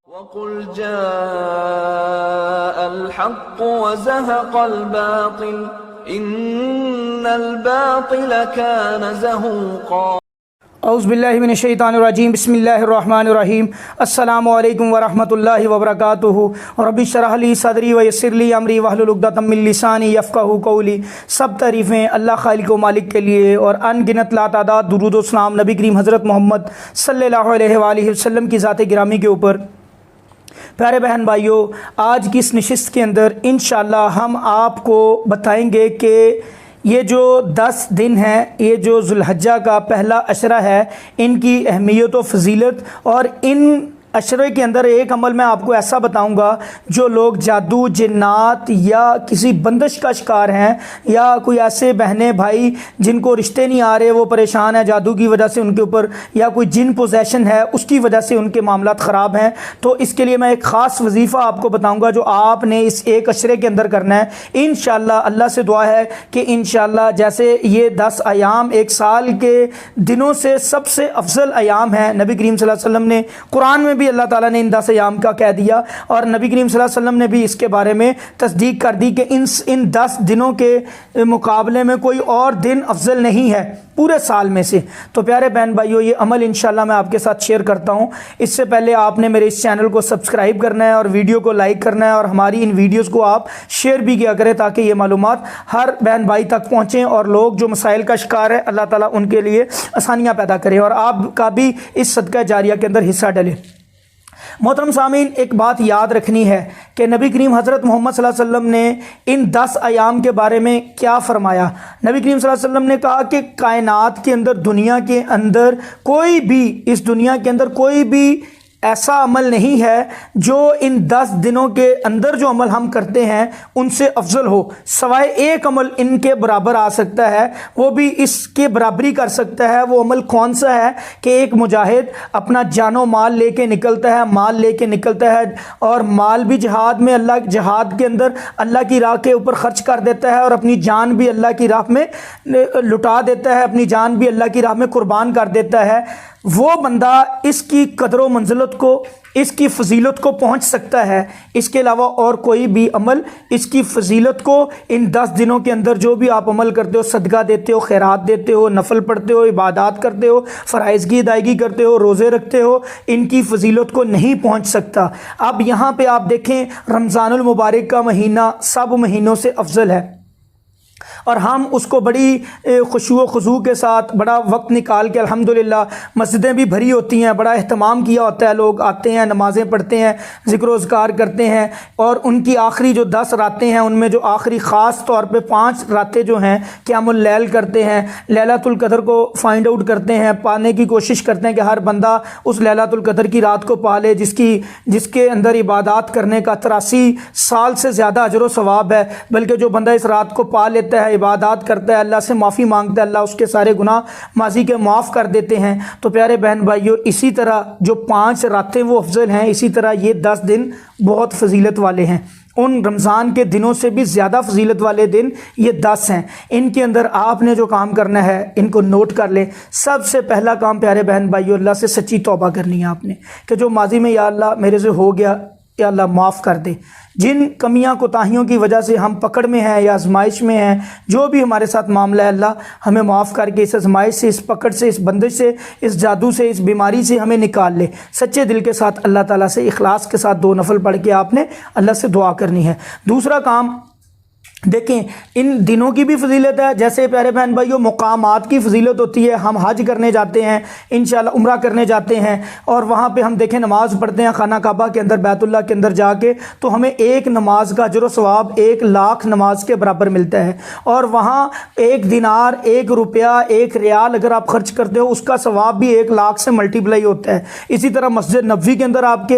وَقُلْ جَاءَ الْحَقُّ وَزَهَقَ الْبَاطِلُ إِنَّ الْبَاطِلَ كَانَ زَهُوقًا۔ اعوذ باللہ من الشیطان الرجیم، بسم اللہ الرحمن الرحیم۔ السلام علیکم ورحمۃ اللہ وبرکاتہ۔ رب اشرح لی صدری ویسر لی امری واحلل عقدۃ من لسانی یفقہوا قولی۔ سب تعریفیں اللہ خالق و مالک کے لیے اور ان گنت لاتعداد درود و سلام نبی کریم حضرت محمد صلی اللہ علیہ وآلہ وسلم کی ذات گرامی کے اوپر۔ پیارے بہن بھائیوں، آج کی اس نشست کے اندر انشاءاللہ ہم آپ کو بتائیں گے کہ یہ جو 10 دن ہیں، یہ جو ذو الحجہ کا پہلا عشرہ ہے، ان کی اہمیت و فضیلت، اور ان عشرے کے اندر ایک عمل میں آپ کو ایسا بتاؤں گا جو لوگ جادو، جنات یا کسی بندش کا شکار ہیں، یا کوئی ایسے بہنیں بھائی جن کو رشتے نہیں آ رہے، وہ پریشان ہیں جادو کی وجہ سے ان کے اوپر، یا کوئی جن پوزیشن ہے اس کی وجہ سے ان کے معاملات خراب ہیں، تو اس کے لیے میں ایک خاص وظیفہ آپ کو بتاؤں گا جو آپ نے اس ایک عشرے کے اندر کرنا ہے انشاءاللہ۔ اللہ سے دعا ہے کہ انشاءاللہ جیسے یہ 10 ایام ایک سال کے دنوں سے سب سے افضل ایام ہیں، نبی کریم صلی اللہ علیہ وسلم نے قرآن میں بھی اللہ تعالیٰ نے ان 10 ایام کا کہہ دیا، اور نبی کریم صلی اللہ علیہ وسلم نے بھی اس کے بارے میں تصدیق کر دی کہ ان 10 دنوں کے مقابلے میں کوئی اور دن افضل نہیں ہے پورے سال میں سے۔ تو پیارے بہن بھائیوں، یہ عمل انشاءاللہ میں آپ کے ساتھ شیئر کرتا ہوں۔ اس سے پہلے آپ نے میرے اس چینل کو سبسکرائب کرنا ہے اور ویڈیو کو لائک کرنا ہے، اور ہماری ان ویڈیوز کو آپ شیئر بھی کیا کریں تاکہ یہ معلومات ہر بہن بھائی تک پہنچیں، اور لوگ جو مسائل کا شکار ہے اللہ تعالیٰ ان کے لیے آسانیاں پیدا کرے، اور آپ کا بھی اس صدقہ جاریہ کے اندر حصہ ڈلے۔ محترم سامعین، ایک بات یاد رکھنی ہے کہ نبی کریم حضرت محمد صلی اللہ علیہ وسلم نے ان 10 ایام کے بارے میں کیا فرمایا۔ نبی کریم صلی اللہ علیہ وسلم نے کہا کہ کائنات کے اندر، دنیا کے اندر کوئی بھی، اس دنیا کے اندر کوئی بھی ایسا عمل نہیں ہے جو ان 10 دنوں کے اندر جو عمل ہم کرتے ہیں ان سے افضل ہو، سوائے ایک عمل ان کے برابر آ سکتا ہے، وہ بھی اس کے برابری کر سکتا ہے۔ وہ عمل کون سا ہے کہ ایک مجاہد اپنا جان و مال لے کے نکلتا ہے، مال لے کے نکلتا ہے، اور مال بھی جہاد میں، اللہ جہاد کے اندر اللہ کی راہ کے اوپر خرچ کر دیتا ہے، اور اپنی جان بھی اللہ کی راہ میں لٹا دیتا ہے، اپنی جان بھی اللہ کی راہ میں قربان کر دیتا ہے۔ وہ بندہ اس کی قدر و منزلت کو، اس کی فضیلت کو پہنچ سکتا ہے۔ اس کے علاوہ اور کوئی بھی عمل اس کی فضیلت کو، ان 10 دنوں کے اندر جو بھی آپ عمل کرتے ہو، صدقہ دیتے ہو، خیرات دیتے ہو، نفل پڑھتے ہو، عبادات کرتے ہو، فرائض کی ادائیگی کرتے ہو، روزے رکھتے ہو، ان کی فضیلت کو نہیں پہنچ سکتا۔ اب یہاں پہ آپ دیکھیں، رمضان المبارک کا مہینہ سب مہینوں سے افضل ہے، اور ہم اس کو بڑی خشوع و خضوع کے ساتھ بڑا وقت نکال کے، الحمدللہ مسجدیں بھی بھری ہوتی ہیں، بڑا اہتمام کیا ہوتا ہے، لوگ آتے ہیں، نمازیں پڑھتے ہیں، ذکر و اذکار کرتے ہیں، اور ان کی آخری جو 10 راتیں ہیں ان میں جو آخری خاص طور پہ 5 راتیں جو ہیں قیام اللیل کرتے ہیں، لیلۃ القدر کو فائنڈ آؤٹ کرتے ہیں، پانے کی کوشش کرتے ہیں کہ ہر بندہ اس لیلۃ القدر کی رات کو پا لے، جس کے اندر عبادات کرنے کا 83 سال سے زیادہ اجر و ثواب ہے۔ بلکہ جو بندہ اس رات کو پا لیتا ہے، عبادات کرتا ہے، اللہ سے معافی مانگتا ہے، اللہ اس کے سارے گناہ ماضی کے معاف کر دیتے ہیں۔ تو پیارے بہن بھائیوں، اسی طرح جو 5 راتیں وہ افضل ہیں، اسی طرح یہ 10 دن بہت فضیلت والے ہیں۔ ان رمضان کے دنوں سے بھی زیادہ فضیلت والے دن یہ 10 ہیں۔ ان کے اندر آپ نے جو کام کرنا ہے ان کو نوٹ کر لیں۔ سب سے پہلا کام پیارے بہن بھائیوں، اللہ سے سچی توبہ کرنی ہے آپ نے، کہ جو ماضی میں یا اللہ میرے سے ہو گیا، یا اللہ معاف کر دے۔ جن کمیاں کوتاہیوں کی وجہ سے ہم پکڑ میں ہیں یا آزمائش میں ہیں، جو بھی ہمارے ساتھ معاملہ ہے، اللہ ہمیں معاف کر کے اس آزمائش سے، اس پکڑ سے، اس بندش سے، اس جادو سے، اس بیماری سے ہمیں نکال لے۔ سچے دل کے ساتھ اللہ تعالیٰ سے اخلاص کے ساتھ 2 نفل پڑھ کے آپ نے اللہ سے دعا کرنی ہے۔ دوسرا کام دیکھیں، ان دنوں کی بھی فضیلت ہے، جیسے پیارے بہن بھائیوں مقامات کی فضیلت ہوتی ہے۔ ہم حج کرنے جاتے ہیں، انشاءاللہ عمرہ کرنے جاتے ہیں، اور وہاں پہ ہم دیکھیں نماز پڑھتے ہیں خانہ کعبہ کے اندر، بیت اللہ کے اندر جا کے، تو ہمیں ایک نماز کا اجر و ثواب 1 لاکھ نماز کے برابر ملتا ہے، اور وہاں 1 دینار، 1 روپیہ، 1 ریال اگر آپ خرچ کرتے ہو، اس کا ثواب بھی 1 لاکھ سے ملٹیپلائی ہوتا ہے۔ اسی طرح مسجد نبوی کے اندر آپ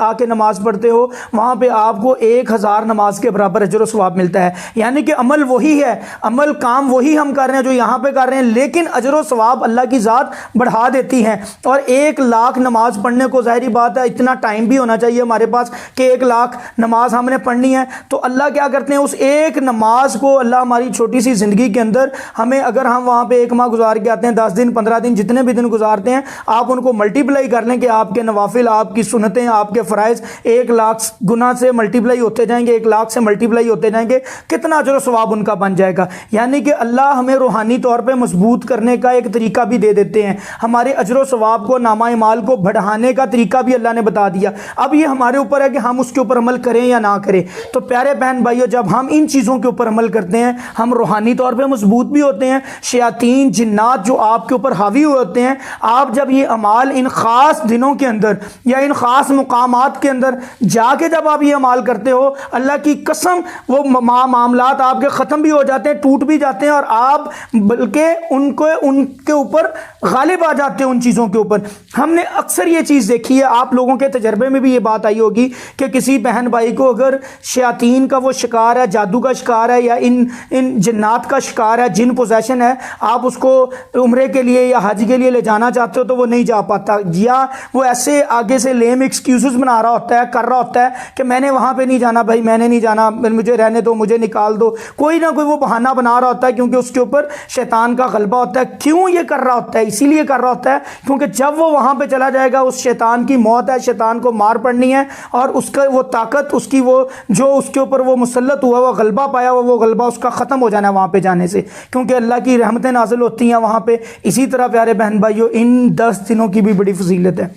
آ کے نماز پڑھتے ہو، وہاں پہ آپ کو 1000 نماز کے برابر اجر و ثواب ملتا ہے۔ ہے، یعنی کہ عمل وہی ہے، عمل کام وہی ہم کر رہے ہیں جو یہاں پہ کر رہے ہیں، لیکن اجر و ثواب اللہ کی ذات بڑھا دیتی ہے۔ اور 1,00,000 نماز پڑھنے کو ظاہری بات ہے اتنا ٹائم بھی ہونا چاہیے ہمارے پاس کہ 1,00,000 نماز ہم نے پڑھنی ہے، تو اللہ کیا کرتے ہیں اس ایک نماز کو اللہ ہماری چھوٹی سی زندگی کے اندر ہمیں، اگر ہم وہاں پہ 1 ماہ گزار کے آتے ہیں، 10 دن 15 دن جتنے بھی دن گزارتے ہیں، آپ ان کو ملٹیپلائی کر لیں کہ آپ کے نوافل، آپ کی سنتیں، آپ کے فرائض 1,00,000 گنا سے ملٹیپلائی ہوتے جائیں گے، 1,00,000 سے ملٹیپلائی ہوتے جائیں گے، کتنا اجر و ثواب ان کا بن جائے گا۔ یعنی کہ اللہ ہمیں روحانی طور پہ مضبوط کرنے کا ایک طریقہ بھی دے دیتے ہیں، ہمارے اجر و ثواب کو، نامہ اعمال کو بڑھانے کا طریقہ بھی اللہ نے بتا دیا۔ اب یہ ہمارے اوپر ہے کہ ہم اس کے اوپر عمل کریں یا نہ کریں۔ تو پیارے بہن بھائیو، جب ہم ان چیزوں کے اوپر عمل کرتے ہیں، ہم روحانی طور پہ مضبوط بھی ہوتے ہیں۔ شیاطین، جنات جو آپ کے اوپر حاوی ہوتے ہیں، آپ جب یہ اعمال ان خاص دنوں کے اندر یا ان خاص مقامات کے اندر جا کے جب آپ یہ اعمال کرتے ہو، اللہ کی قسم وہ معاملات آپ کے ختم بھی ہو جاتے ہیں، ٹوٹ بھی جاتے ہیں، اور آپ بلکہ ان کے اوپر غالب آ جاتے ہیں ان چیزوں کے اوپر۔ ہم نے اکثر یہ چیز دیکھی ہے، آپ لوگوں کے تجربے میں بھی یہ بات آئی ہوگی کہ کسی بہن بھائی کو اگر شیاطین کا وہ شکار ہے، جادو کا شکار ہے، یا ان جنات کا شکار ہے، جن پوزیشن ہے، آپ اس کو عمرے کے لیے یا حج کے لیے لے جانا چاہتے ہو تو وہ نہیں جا پاتا، یا وہ ایسے آگے سے لیم ایکسکیوزز بنا رہا ہوتا ہے، کر رہا ہوتا ہے کہ میں نے وہاں پہ نہیں جانا بھائی، میں نے نہیں جانا، مجھے رہنے دو، مجھے نکال دو، کوئی نہ کوئی وہ بہانہ بنا رہا ہوتا ہے، کیونکہ اس کے اوپر شیطان کا غلبہ ہوتا ہے۔ کیوں یہ کر رہا ہوتا ہے؟ اسی لیے کر رہا ہوتا ہے کیونکہ جب وہ وہاں پہ چلا جائے گا، اس شیطان کی موت ہے، شیطان کو مار پڑنی ہے، اور اس کا وہ طاقت، اس کی وہ جو اس کے اوپر وہ مسلط ہوا، وہ غلبہ پایا ہوا، وہ غلبہ اس کا ختم ہو جانا ہے وہاں پہ جانے سے، کیونکہ اللہ کی رحمتیں نازل ہوتی ہیں وہاں پہ۔ اسی طرح پیارے بہن بھائیو، ان 10 دنوں کی بھی بڑی فضیلت ہے،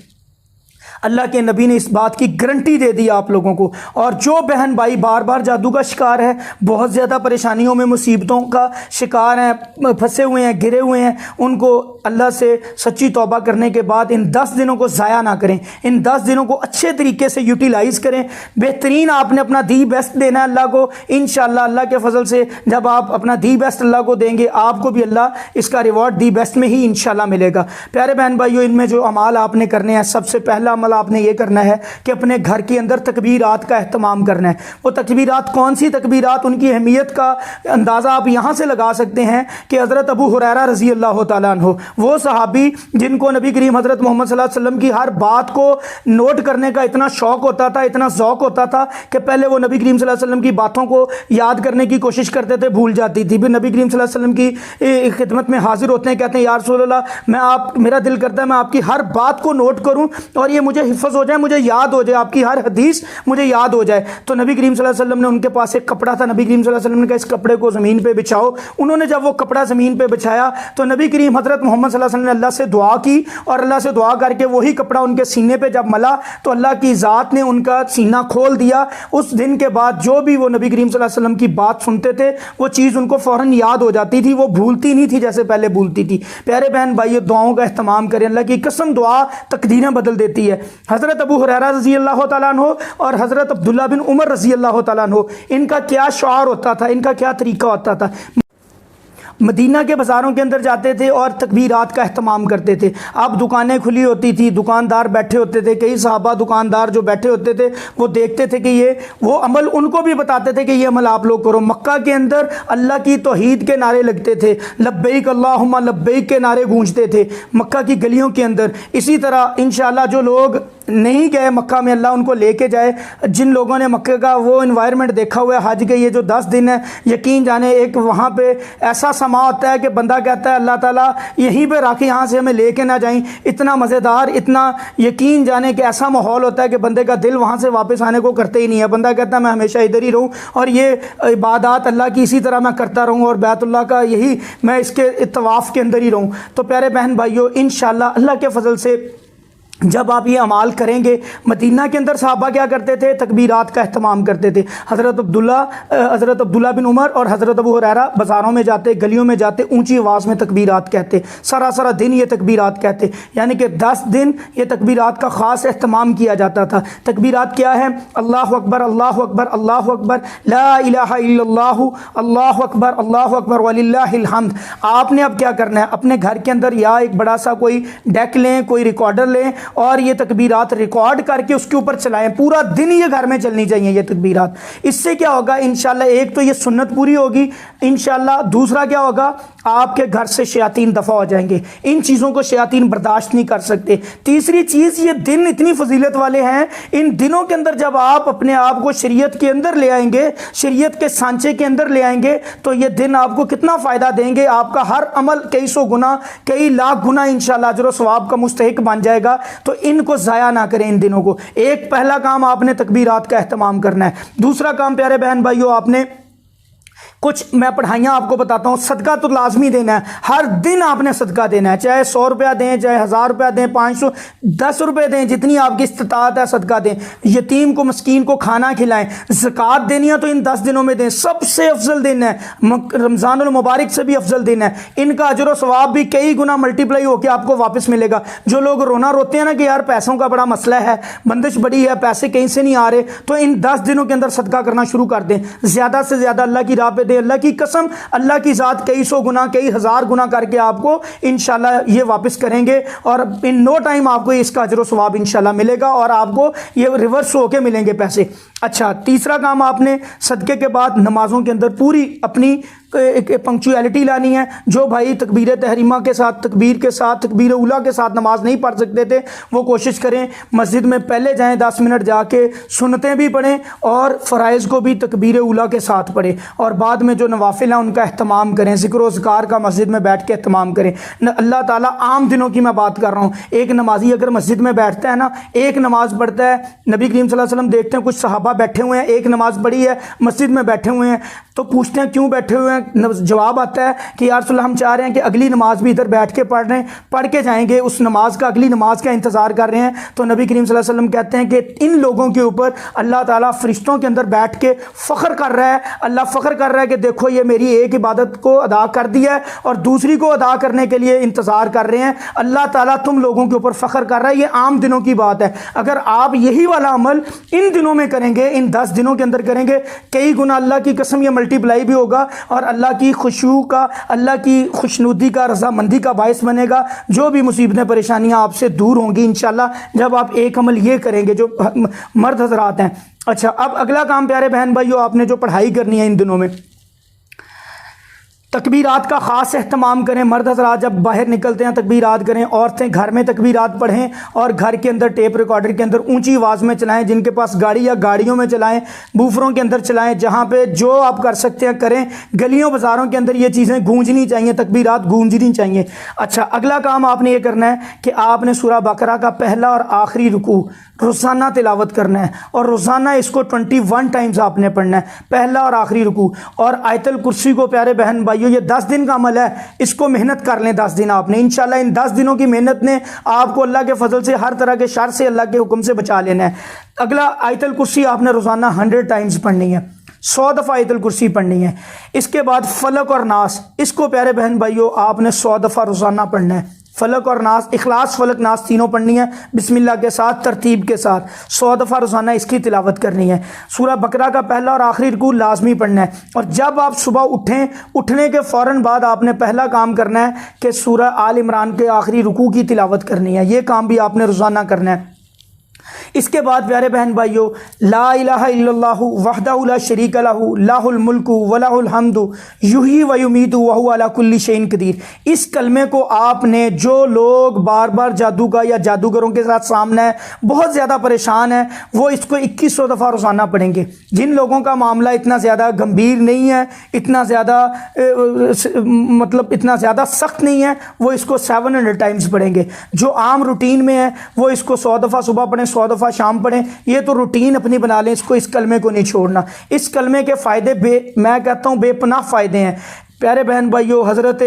اللہ کے نبی نے اس بات کی گارنٹی دے دی آپ لوگوں کو۔ اور جو بہن بھائی بار بار جادو کا شکار ہے، بہت زیادہ پریشانیوں میں، مصیبتوں کا شکار ہیں، پھنسے ہوئے ہیں، گرے ہوئے ہیں، ان کو اللہ سے سچی توبہ کرنے کے بعد ان 10 دنوں کو ضائع نہ کریں، ان 10 دنوں کو اچھے طریقے سے یوٹیلائز کریں، بہترین آپ نے اپنا دی بیسٹ دینا ہے اللہ کو۔ انشاءاللہ اللہ کے فضل سے جب آپ اپنا دی بیسٹ اللہ کو دیں گے، آپ کو بھی اللہ اس کا ریوارڈ دی بیسٹ میں ہی انشاءاللہ ملے گا۔ پیارے بہن بھائیو، ان میں جو اعمال آپ نے کرنے ہیں، سب سے پہلا عمل آپ نے یہ کرنا ہے کہ اپنے گھر کے اندر تکبیرات کا اہتمام کرنا ہے۔ وہ تکبیرات کون سی تکبیرات؟ ان کی اہمیت کا اندازہ آپ یہاں سے لگا سکتے ہیں کہ حضرت ابو ہریرہ رضی اللہ تعالیٰ عنہ، وہ صحابی جن کو نبی کریم حضرت محمد صلی اللہ علیہ وسلم کی ہر بات کو نوٹ کرنے کا اتنا شوق ہوتا تھا، اتنا ذوق ہوتا تھا کہ پہلے وہ نبی کریم صلی اللہ علیہ وسلم کی باتوں کو یاد کرنے کی کوشش کرتے تھے، بھول جاتی تھی، پھر نبی کریم صلی اللہ علیہ وسلم کی خدمت میں حاضر ہوتے ہیں، کہتے ہیں یا رسول اللہ، میرا دل کرتا ہے میں آپ کی ہر بات کو نوٹ کروں اور یہ مجھے حفظ ہو جائے، مجھے یاد ہو جائے، آپ کی ہر حدیث مجھے یاد ہو جائے۔ تو نبی کریم صلی اللہ علیہ وسلم نے، ان کے پاس ایک کپڑا تھا، نبی کریم صلی اللہ علیہ وسلم نے کہا اس کپڑے کو زمین پہ بچھاؤ۔ انہوں نے جب وہ کپڑا زمین پہ بچھایا تو نبی کریم حضرت محمد صلی اللہ علیہ وسلم نے اللہ سے دعا کی، اور اللہ سے دعا کر کے وہی کپڑا ان کے سینے پہ جب ملا تو اللہ کی ذات نے ان کا سینہ کھول دیا۔ اس دن کے بعد جو بھی وہ نبی کریم صلی اللہ علیہ وسلم کی بات سنتے تھے، وہ چیز ان کو فوراً یاد ہو جاتی تھی، وہ بھولتی نہیں تھی جیسے پہلے بھولتی تھی۔ پیارے بہن بھائیو، دعاؤں کا اہتمام کریں، اللہ کی قسم دعا تقدیریں بدل دیتی ہے۔ حضرت ابو ہریرہ رضی اللہ تعالیٰ عنہ اور حضرت عبداللہ بن عمر رضی اللہ تعالیٰ عنہ، ان کا کیا شعار ہوتا تھا، ان کا کیا طریقہ ہوتا تھا؟ مدینہ کے بازاروں کے اندر جاتے تھے اور تکبیرات کا اہتمام کرتے تھے۔ اب دکانیں کھلی ہوتی تھی، دکاندار بیٹھے ہوتے تھے، کئی صحابہ دکاندار جو بیٹھے ہوتے تھے وہ دیکھتے تھے کہ وہ عمل ان کو بھی بتاتے تھے کہ یہ عمل آپ لوگ کرو۔ مکہ کے اندر اللہ کی توحید کے نعرے لگتے تھے، لبیک اللہم لبیک کے نعرے گونجتے تھے مکہ کی گلیوں کے اندر۔ اسی طرح انشاءاللہ جو لوگ نہیں گئے مکہ میں، اللہ ان کو لے کے جائے، جن لوگوں نے مکہ کا وہ انوائرمنٹ دیکھا ہوا ہے، حج کے یہ جو 10 دن ہے، یقین جانے ایک وہاں پہ ایسا سما ہوتا ہے کہ بندہ کہتا ہے اللہ تعالیٰ یہیں پہ رکھ، یہاں سے ہمیں لے کے نہ جائیں۔ اتنا مزیدار، اتنا یقین جانے کہ ایسا ماحول ہوتا ہے کہ بندے کا دل وہاں سے واپس آنے کو کرتے ہی نہیں ہے، بندہ کہتا ہے میں ہمیشہ ادھر ہی رہوں اور یہ عبادات اللہ کی اسی طرح میں کرتا رہوں اور بیت اللہ کا یہی میں اس کے طواف کے اندر ہی رہوں۔ تو پیارے بہن بھائیو، انشاءاللہ اللہ کے فضل سے جب آپ یہ اعمال کریں گے، مدینہ کے اندر صحابہ کیا کرتے تھے؟ تکبیرات کا اہتمام کرتے تھے۔ حضرت عبداللہ بن عمر اور حضرت ابو ہریرہ بازاروں میں جاتے، گلیوں میں جاتے، اونچی آواز میں تکبیرات کہتے، سارا دن یہ تکبیرات کہتے، یعنی کہ 10 دن یہ تکبیرات کا خاص اہتمام کیا جاتا تھا۔ تکبیرات کیا ہے؟ اللہ اکبر، اللہ اکبر، اللہ اکبر، لا الہ الا اللہ، اللہ اکبر وللہ الحمد۔ آپ نے اب کیا کرنا ہے؟ اپنے گھر کے اندر یا ایک بڑا سا کوئی ڈیک لیں، کوئی ریکارڈر لیں اور یہ تکبیرات ریکارڈ کر کے اس کے اوپر چلائیں، پورا دن یہ گھر میں چلنی چاہیے یہ تکبیرات۔ اس سے کیا ہوگا انشاءاللہ، ایک تو یہ سنت پوری ہوگی انشاءاللہ، دوسرا کیا ہوگا آپ کے گھر سے شیاطین دفع ہو جائیں گے، ان چیزوں کو شیاطین برداشت نہیں کر سکتے۔ تیسری چیز، یہ دن اتنی فضیلت والے ہیں، ان دنوں کے اندر جب آپ اپنے آپ کو شریعت کے اندر لے آئیں گے، شریعت کے سانچے کے اندر لے آئیں گے، تو یہ دن آپ کو کتنا فائدہ دیں گے، آپ کا ہر عمل کئی سو گنا کئی لاکھ گنا انشاءاللہ اجر و ثواب کا مستحق بن جائے گا۔ تو ان کو ضائع نہ کریں ان دنوں کو۔ ایک پہلا کام آپ نے تکبیرات کا اہتمام کرنا ہے۔ دوسرا کام پیارے بہن بھائیو، آپ نے کچھ میں پڑھائیاں آپ کو بتاتا ہوں، صدقہ تو لازمی دینا ہے، ہر دن آپ نے صدقہ دینا ہے، چاہے 100 روپیہ دیں، چاہے 1000 روپیہ دیں، 500 10 روپے دیں، جتنی آپ کی استطاعت ہے صدقہ دیں، یتیم کو مسکین کو کھانا کھلائیں، زکوٰۃ دینی ہے تو ان 10 دنوں میں دیں، سب سے افضل دن ہے، رمضان المبارک سے بھی افضل دن ہے، ان کا اجر و ثواب بھی کئی گنا ملٹیپلائی ہو کے آپ کو واپس ملے گا۔ جو لوگ رونا روتے ہیں نا کہ یار پیسوں کا بڑا مسئلہ ہے، بندش بڑی ہے، پیسے کہیں سے نہیں آ رہے، تو ان 10 دنوں کے اندر صدقہ کرنا شروع کر دیں، زیادہ سے زیادہ اللہ کی راہ پہ دیں۔ اللہ کی قسم، اللہ کی ذات کئی سو گنا کئی ہزار گنا کر کے آپ کو انشاءاللہ یہ واپس کریں گے، اور ان نو ٹائم آپ کو اس کا اجر و ثواب انشاءاللہ ملے گا، اور آپ کو یہ ریورس ہو کے ملیں گے پیسے۔ اچھا، تیسرا کام آپ نے صدقے کے بعد نمازوں کے اندر پوری اپنی پنکچویلٹی لانی ہے۔ جو بھائی تکبیر تحریمہ کے ساتھ، تکبیر کے ساتھ، تکبیر اولیٰ کے ساتھ نماز نہیں پڑھ سکتے تھے، وہ کوشش کریں مسجد میں پہلے جائیں، 10 منٹ جا کے سنتیں بھی پڑھیں اور فرائض کو بھی تکبیر اولیٰ کے ساتھ پڑھیں، اور بعد میں جو نوافل ہیں ان کا اہتمام کریں، ذکر و اذکار کا مسجد میں بیٹھ کے اہتمام کریں۔ اللہ تعالیٰ عام دنوں کی میں بات کر رہا ہوں، ایک نمازی اگر مسجد میں بیٹھتا ہے نا، ایک نماز پڑھتا ہے، نبی کریم صلی اللہ علیہ وسلم دیکھتے ہیں کچھ صحابہ بیٹھے ہوئے ہیں، ایک نماز پڑھی ہے مسجد میں بیٹھے ہوئے ہیں، تو پوچھتے ہیں کیوں بیٹھے ہوئے ہیں؟ جواب آتا ہے کہ یا رسول اللہ ہم چاہ رہے ہیں کہ اگلی نماز بھی ادھر بیٹھ کے پڑھ رہے ہیں، پڑھ کے جائیں گے، اس نماز کا اگلی نماز کا انتظار کر رہے ہیں۔ تو نبی کریم صلی اللہ علیہ وسلم کہتے ہیں کہ ان لوگوں کے اوپر اللہ تعالیٰ فرشتوں کے اندر بیٹھ کے فخر کر رہا ہے، اللہ فخر کر رہا ہے کہ دیکھو یہ میری ایک عبادت کو ادا کر دیا ہے اور دوسری کو ادا کرنے کے لیے انتظار کر رہے ہیں، اللہ تعالیٰ تم لوگوں کے اوپر فخر کر رہا ہے۔ یہ عام دنوں کی بات ہے، اگر آپ یہی والا عمل ان دنوں میں کریں گے، ان 10 دنوں کے اندر کریں گے، کئی گنا اللہ کی قسم یہ ملٹی پلائی بھی ہوگا، اور اللہ کی خشوع کا، اللہ کی خوشنودی کا، رضامندی کا باعث بنے گا۔ جو بھی مصیبتیں پریشانیاں آپ سے دور ہوں گی انشاءاللہ جب آپ ایک عمل یہ کریں گے جو مرد حضرات ہیں۔ اچھا، اب اگلا کام پیارے بہن بھائیو، آپ نے جو پڑھائی کرنی ہے ان دنوں میں، تکبیرات کا خاص اہتمام کریں۔ مرد حضرات جب باہر نکلتے ہیں تکبیرات کریں، عورتیں گھر میں تکبیرات پڑھیں، اور گھر کے اندر ٹیپ ریکارڈر کے اندر اونچی آواز میں چلائیں، جن کے پاس گاڑی یا گاڑیوں میں چلائیں، بوفروں کے اندر چلائیں، جہاں پہ جو آپ کر سکتے ہیں کریں، گلیوں بازاروں کے اندر یہ چیزیں گونجنی چاہیے، تکبیرات گونجنی چاہیے۔ اچھا، اگلا کام آپ نے یہ کرنا ہے کہ آپ نے سورہ بقرہ کا پہلا اور آخری رکوع روزانہ تلاوت کرنا ہے، اور روزانہ اس کو 21 ٹائمز آپ نے پڑھنا ہے، پہلا اور آخری رکوع۔ اور آیت الکرسی کو پیارے بہن بھائیو، یہ 10 دن کا عمل ہے، اس کو محنت کر لیں 10 دن آپ نے، انشاءاللہ ان 10 دنوں کی محنت نے آپ کو اللہ کے فضل سے ہر طرح کے شر سے اللہ کے حکم سے بچا لینا ہے۔ اگلا، آیت الکرسی آپ نے روزانہ 100 ٹائمز پڑھنی ہے، 100 دفعہ آیت الکرسی پڑھنی ہے۔ اس کے بعد فلق اور ناس، اس کو پیارے بہن بھائیو آپ نے 100 دفعہ روزانہ پڑھنا ہے، فلق اور ناس، اخلاص فلق ناس تینوں پڑھنی ہے بسم اللہ کے ساتھ، ترتیب کے ساتھ 100 دفعہ روزانہ اس کی تلاوت کرنی ہے۔ سورہ بقرہ کا پہلا اور آخری رکوع لازمی پڑھنا ہے، اور جب آپ صبح اٹھیں، اٹھنے کے فوراً بعد آپ نے پہلا کام کرنا ہے کہ سورہ آل عمران کے آخری رکوع کی تلاوت کرنی ہے، یہ کام بھی آپ نے روزانہ کرنا ہے۔ اس کے بعد پیارے بہن بھائیو، لا الہ الا اللہ وحدہ لا شریک لہ لہ الملک ولہ الحمد یحیی و یمیت وہو علی کل شیء قدیر، اس کلمے کو آپ نے، جو لوگ بار بار جادو کا یا جادوگروں کے ساتھ سامنا ہے، بہت زیادہ پریشان ہیں، وہ اس کو 2100 دفعہ روزانہ پڑھیں گے۔ جن لوگوں کا معاملہ اتنا زیادہ گمبھیر نہیں ہے، اتنا زیادہ مطلب اتنا زیادہ سخت نہیں ہے، وہ اس کو 700 ٹائمز پڑھیں گے۔ جو عام روٹین میں ہے وہ اس کو 100 دفعہ صبح پڑھیں، 100 دفعہ شام پڑھیں، یہ تو روٹین اپنی بنا لیں، اس کو، اس کلمے کو نہیں چھوڑنا۔ اس کلمے کے فائدے میں کہتا ہوں بے پناہ فائدے ہیں پیارے بہن بھائیو۔ حضرت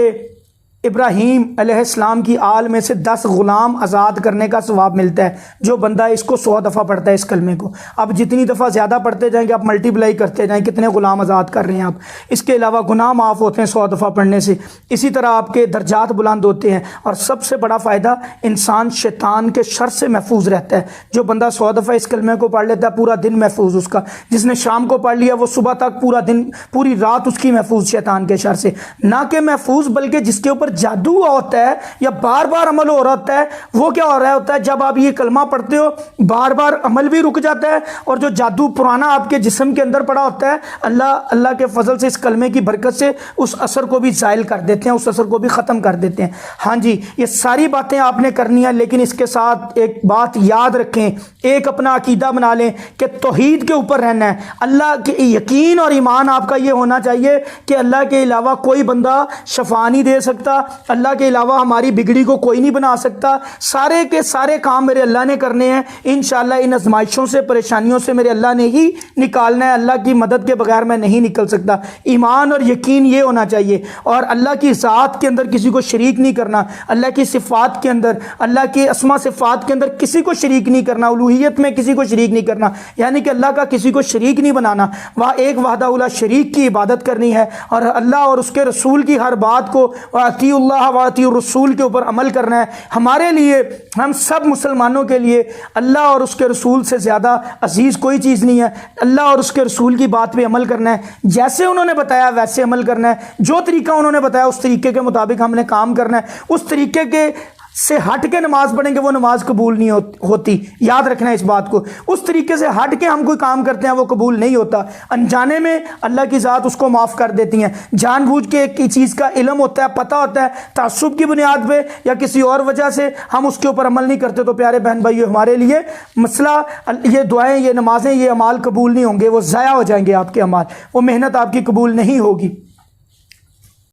ابراہیم علیہ السلام کی آل میں سے 10 غلام آزاد کرنے کا ثواب ملتا ہے جو بندہ اس کو 100 دفعہ پڑھتا ہے اس کلمے کو۔ اب جتنی دفعہ زیادہ پڑھتے جائیں گے آپ ملٹیپلائی کرتے جائیں، کتنے غلام آزاد کر رہے ہیں آپ۔ اس کے علاوہ گناہ معاف ہوتے ہیں 100 دفعہ پڑھنے سے، اسی طرح آپ کے درجات بلند ہوتے ہیں، اور سب سے بڑا فائدہ انسان شیطان کے شر سے محفوظ رہتا ہے۔ جو بندہ 100 دفعہ اس کلمے کو پڑھ لیتا ہے پورا دن محفوظ اس کا، جس نے شام کو پڑھ لیا وہ صبح تک پورا دن، پوری رات اس کی محفوظ شیطان کے شر سے، نہ کہ محفوظ بلکہ جس کے اوپر اوپر جادو ہوتا ہے یا بار بار عمل ہو رہا ہوتا ہے، وہ کیا ہو رہا ہوتا ہے؟ جب آپ یہ کلمہ پڑھتے ہو بار بار عمل بھی رک جاتا ہے، اور جو جادو پرانا آپ کے جسم کے اندر پڑا ہوتا ہے اللہ کے فضل سے اس کلمے کی برکت سے اس اثر کو بھی زائل کر دیتے ہیں، اس اثر کو بھی ختم کر دیتے ہیں۔ ہاں جی، یہ ساری باتیں آپ نے کرنی ہیں، لیکن اس کے ساتھ ایک بات یاد رکھیں، ایک اپنا عقیدہ بنا لیں کہ توحید کے اوپر رہنا ہے۔ اللہ کے یقین اور ایمان آپ کا یہ ہونا چاہیے کہ اللہ کے علاوہ کوئی بندہ شفا نہیں دے سکتا، اللہ کے علاوہ ہماری بگڑی کو کوئی نہیں بنا سکتا، سارے کے سارے کام میرے اللہ نے کرنے ہیں، انشاءاللہ ان آزمائشوں سے پریشانیوں سے میرے اللہ نے ہی نکالنا ہے، اللہ کی مدد کے بغیر میں نہیں نکل سکتا۔ ایمان اور یقین یہ ہونا چاہیے، اور اللہ کی ذات کے اندر کسی کو شریک نہیں کرنا، اللہ کی صفات کے اندر، اللہ کے اسما صفات کے اندر کسی کو شریک نہیں کرنا، الوہیت میں کسی کو شریک نہیں کرنا، یعنی کہ اللہ کا کسی کو شریک نہیں بنانا، وہاں ایک وحدہ لا شریک کی عبادت کرنی ہے، اور اللہ اور اس کے رسول کی ہر بات کو اطیع اللہ و اطیع الرسول کے اوپر عمل کرنا ہے۔ ہمارے لیے، ہم سب مسلمانوں کے لیے اللہ اور اس کے رسول سے زیادہ عزیز کوئی چیز نہیں ہے۔ اللہ اور اس کے رسول کی بات پہ عمل کرنا ہے، جیسے انہوں نے بتایا ویسے عمل کرنا ہے، جو طریقہ انہوں نے بتایا اس طریقے کے مطابق ہم نے کام کرنا ہے۔ اس طریقے کے سے ہٹ کے نماز پڑھیں گے وہ نماز قبول نہیں ہوتی، یاد رکھنا ہے اس بات کو۔ اس طریقے سے ہٹ کے ہم کوئی کام کرتے ہیں وہ قبول نہیں ہوتا۔ انجانے میں اللہ کی ذات اس کو معاف کر دیتی ہیں، جان بوجھ کے ایک چیز کا علم ہوتا ہے، پتہ ہوتا ہے، تعصب کی بنیاد پہ یا کسی اور وجہ سے ہم اس کے اوپر عمل نہیں کرتے، تو پیارے بہن بھائیو ہمارے لیے مسئلہ یہ دعائیں، یہ نمازیں، یہ اعمال قبول نہیں ہوں گے، وہ ضائع ہو جائیں گے آپ کے اعمال، وہ محنت آپ کی قبول نہیں ہوگی۔